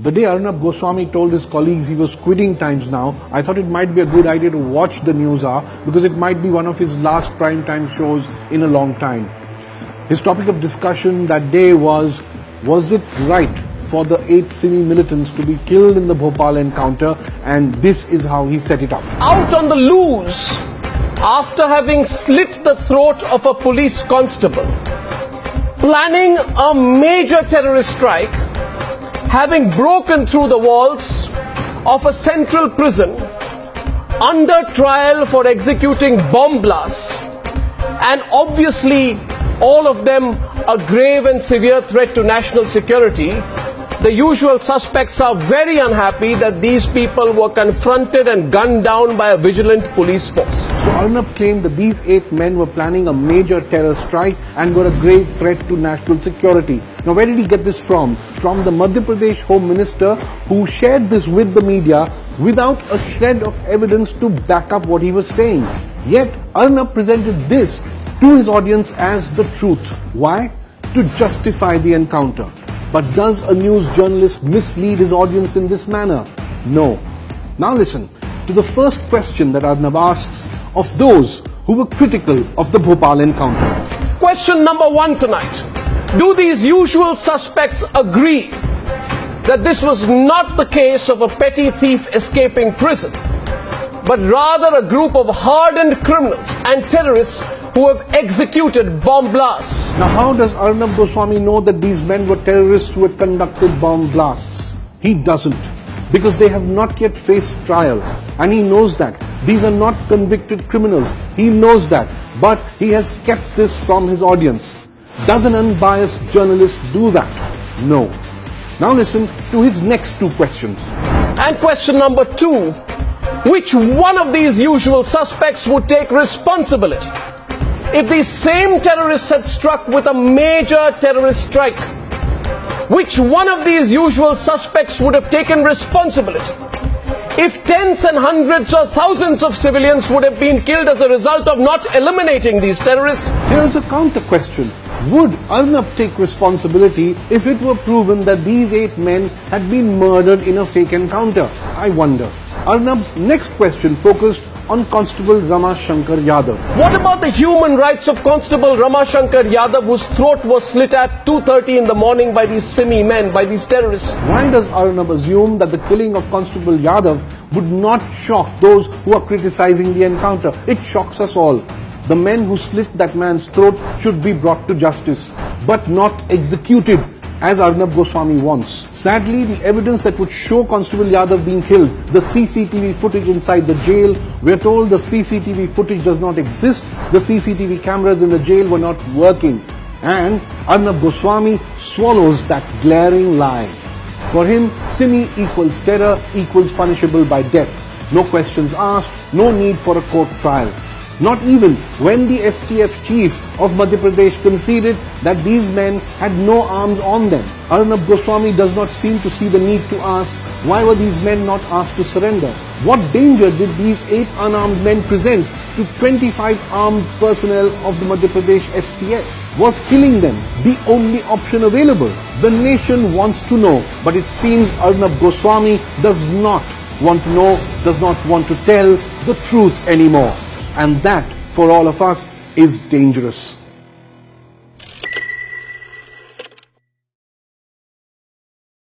The day Arnab Goswami told his colleagues he was quitting Times Now, I thought it might be a good idea to watch the News Hour because it might be one of his last prime-time shows in a long time. His topic of discussion that day was it right for the 8 Simi militants to be killed in the Bhopal encounter? And this is how he set it up. Out on the loose, after having slit the throat of a police constable, planning a major terrorist strike, having broken through the walls of a central prison, under trial for executing bomb blasts, and obviously all of them a grave and severe threat to national security, the usual suspects are very unhappy that these people were confronted and gunned down by a vigilant police force. So Arnab claimed that these 8 men were planning a major terror strike and were a grave threat to national security. Now, where did he get this from? From the Madhya Pradesh Home Minister, who shared this with the media without a shred of evidence to back up what he was saying. Yet Arnab presented this to his audience as the truth. Why? To justify the encounter. But does a news journalist mislead his audience in this manner? No. Now listen to the first question that Arnab asks of those who were critical of the Bhopal encounter. Question number 1 tonight. Do these usual suspects agree that this was not the case of a petty thief escaping prison, but rather a group of hardened criminals and terrorists who have executed bomb blasts? Now, how does Arnab Goswami know that these men were terrorists who had conducted bomb blasts? He doesn't, because they have not yet faced trial, and he knows that. These are not convicted criminals. He knows that, but he has kept this from his audience. Does an unbiased journalist do that? No. Now listen to his next 2 questions. And question number 2, which one of these usual suspects would take responsibility if these same terrorists had struck with a major terrorist strike? Which one of these usual suspects would have taken responsibility if tens and hundreds or thousands of civilians would have been killed as a result of not eliminating these terrorists? Here's a counter question. Would Arnab take responsibility if it were proven that these 8 men had been murdered in a fake encounter? I wonder. Arnab's next question focused on Constable Rama Shankar Yadav. What about the human rights of Constable Rama Shankar Yadav, whose throat was slit at 2:30 in the morning by these Simi men, by these terrorists? Why does Arnab assume that the killing of Constable Yadav would not shock those who are criticizing the encounter? It shocks us all. The men who slit that man's throat should be brought to justice, but not executed, as Arnab Goswami wants. Sadly, the evidence that would show Constable Yadav being killed, the CCTV footage inside the jail, we're told the CCTV footage does not exist, the CCTV cameras in the jail were not working, and Arnab Goswami swallows that glaring lie. For him, Simi equals terror equals punishable by death. No questions asked, no need for a court trial. Not even when the STF chief of Madhya Pradesh conceded that these men had no arms on them. Arnab Goswami does not seem to see the need to ask, why were these men not asked to surrender? What danger did these 8 unarmed men present to 25 armed personnel of the Madhya Pradesh STF? Was killing them the only option available? The nation wants to know, but it seems Arnab Goswami does not want to know, does not want to tell the truth anymore. And that, for all of us, is dangerous.